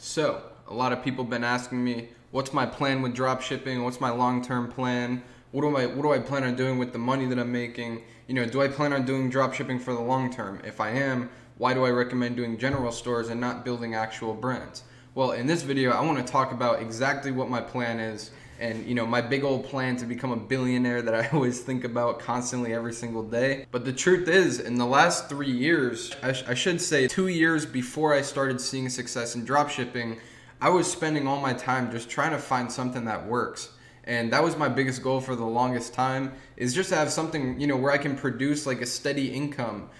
So, a lot of people have been asking me, what's my plan with dropshipping? What's my long-term plan? What do I plan on doing with the money that I'm making? Do I plan on doing dropshipping for the long term? If I am, why do I recommend doing general stores and not building actual brands? Well, in this video, I want to talk about exactly what my plan is and my big old plan to become a billionaire that I always think about constantly every single day. But the truth is, in the last 3 years, I should say 2 years before I started seeing success in dropshipping, I was spending all my time just trying to find something that works. And that was my biggest goal for the longest time, is just to have something, where I can produce like a steady income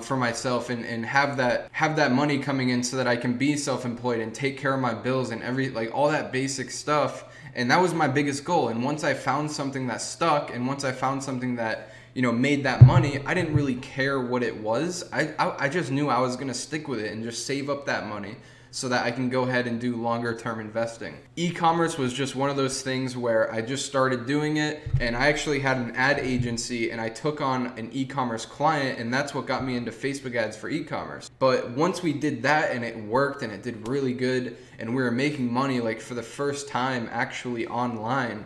for myself and have that money coming in so that I can be self-employed and take care of my bills and all that basic stuff. And that was my biggest goal. And once I found something that stuck, and once I found something that made that money, I didn't really care what it was. I just knew I was gonna stick with it and just save up that money so that I can go ahead and do longer term investing. E-commerce was just one of those things where I just started doing it, and I actually had an ad agency and I took on an e-commerce client, and that's what got me into Facebook ads for e-commerce. But once we did that and it worked and it did really good and we were making money like for the first time actually online,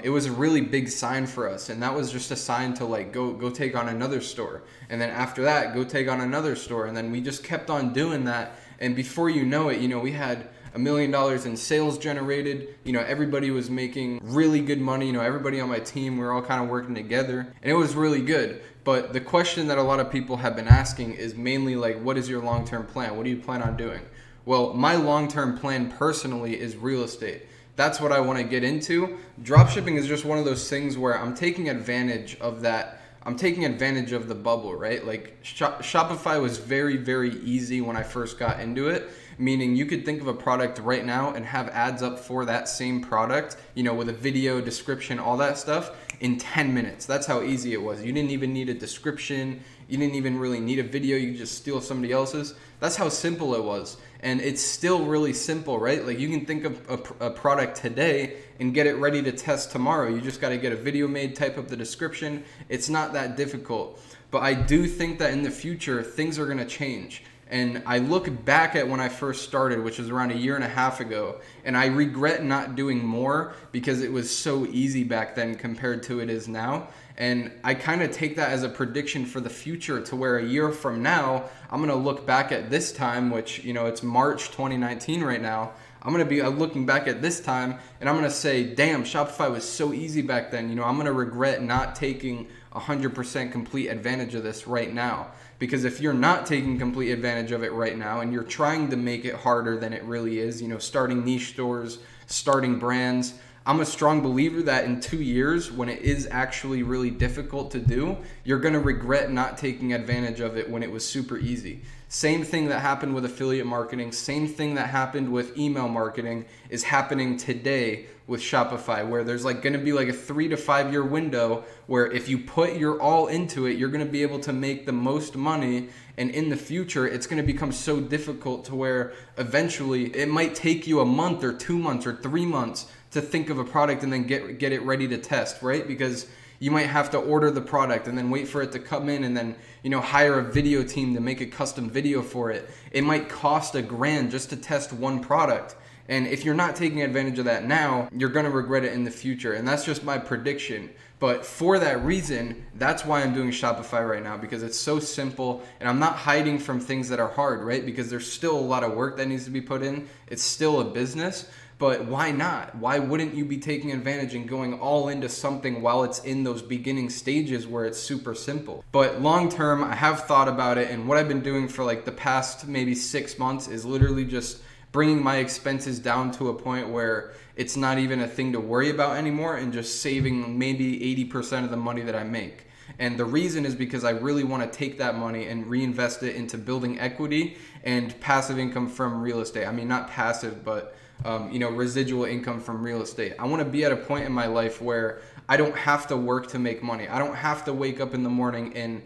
it was a really big sign for us, and that was just a sign to like go take on another store, and then after that go take on another store, and then we just kept on doing that. And before you know it, we had $1 million in sales generated. Everybody was making really good money. Everybody on my team, we were all kind of working together, and it was really good. But the question that a lot of people have been asking is mainly like, what is your long-term plan? What do you plan on doing? Well, my long-term plan personally is real estate. That's what I want to get into. Dropshipping is just one of those things where I'm taking advantage of that. I'm taking advantage of the bubble, right? Like Shopify was very, very easy when I first got into it, meaning you could think of a product right now and have ads up for that same product, with a video, description, all that stuff in 10 minutes. That's how easy it was. You didn't even need a description. You didn't even really need a video. You could just steal somebody else's. That's how simple it was. And it's still really simple, right? Like you can think of a product today and get it ready to test tomorrow. You just got to get a video made, type up the description. It's not that difficult. But I do think that in the future, things are going to change. And I look back at when I first started, which was around 1.5 years ago, and I regret not doing more because it was so easy back then compared to it is now. And I kind of take that as a prediction for the future, to where 1 year from now, I'm going to look back at this time, which, it's March 2019 right now. I'm going to be looking back at this time and I'm going to say, damn, Shopify was so easy back then. I'm going to regret not taking 100% complete advantage of this right now. Because if you're not taking complete advantage of it right now and you're trying to make it harder than it really is, starting niche stores, starting brands, I'm a strong believer that in 2 years, when it is actually really difficult to do, you're going to regret not taking advantage of it when it was super easy. Same thing that happened with affiliate marketing, same thing that happened with email marketing is happening today with Shopify, where there's going to be a 3 to 5 year window where if you put your all into it, you're going to be able to make the most money. And in the future, it's going to become so difficult to where eventually it might take you a month or 2 months or 3 months to think of a product and then get it ready to test, right? Because you might have to order the product and then wait for it to come in and then, hire a video team to make a custom video for it. It might cost $1,000 just to test one product. And if you're not taking advantage of that now, you're going to regret it in the future. And that's just my prediction. But for that reason, that's why I'm doing Shopify right now, because it's so simple and I'm not hiding from things that are hard, right? Because there's still a lot of work that needs to be put in. It's still a business. But why not? Why wouldn't you be taking advantage and going all into something while it's in those beginning stages where it's super simple? But long term, I have thought about it, and what I've been doing for the past maybe 6 months is literally just bringing my expenses down to a point where it's not even a thing to worry about anymore, and just saving maybe 80% of the money that I make. And the reason is because I really want to take that money and reinvest it into building equity and passive income from real estate. I mean, not passive, but residual income from real estate. I want to be at a point in my life where I don't have to work to make money. I don't have to wake up in the morning and,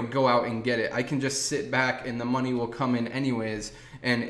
go out and get it. I can just sit back and the money will come in anyways. And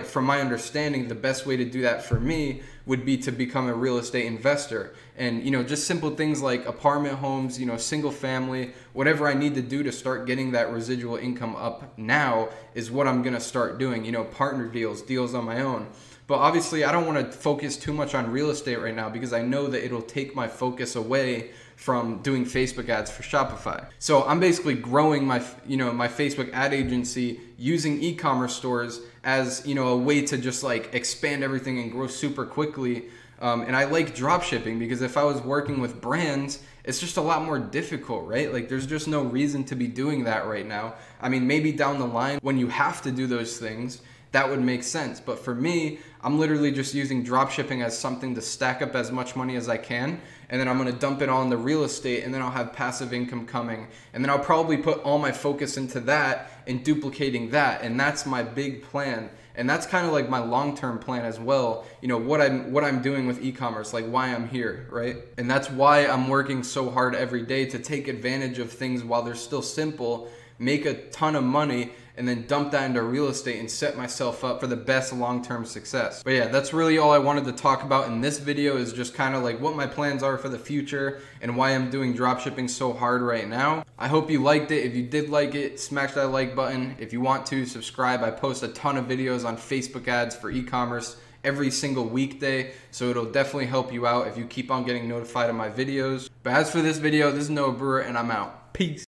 from my understanding, the best way to do that for me would be to become a real estate investor. And, just simple things like apartment homes, single family, whatever I need to do to start getting that residual income up now is what I'm gonna start doing, you know, partner deals, deals on my own. But obviously I don't want to focus too much on real estate right now because I know that it'll take my focus away from doing Facebook ads for Shopify. So I'm basically growing my, you know, my Facebook ad agency using e-commerce stores as, you know, a way to just like expand everything and grow super quickly. And I like drop shipping because if I was working with brands, it's just a lot more difficult, right? Like there's just no reason to be doing that right now. I mean, maybe down the line when you have to do those things, that would make sense. But for me, I'm literally just using drop shipping as something to stack up as much money as I can. And then I'm gonna dump it all into real estate, and then I'll have passive income coming. And then I'll probably put all my focus into that and duplicating that. And that's my big plan. And that's kind of like my long-term plan as well. You know, what I'm doing with e-commerce, like why I'm here, right? And that's why I'm working so hard every day to take advantage of things while they're still simple, make a ton of money, and then dump that into real estate and set myself up for the best long-term success. But yeah, that's really all I wanted to talk about in this video, is just kind of like what my plans are for the future and why I'm doing dropshipping so hard right now. I hope you liked it. If you did like it, smash that like button. If you want to, subscribe. I post a ton of videos on Facebook ads for e-commerce every single weekday, so it'll definitely help you out if you keep on getting notified of my videos. But as for this video, this is Noah Brewer, and I'm out. Peace.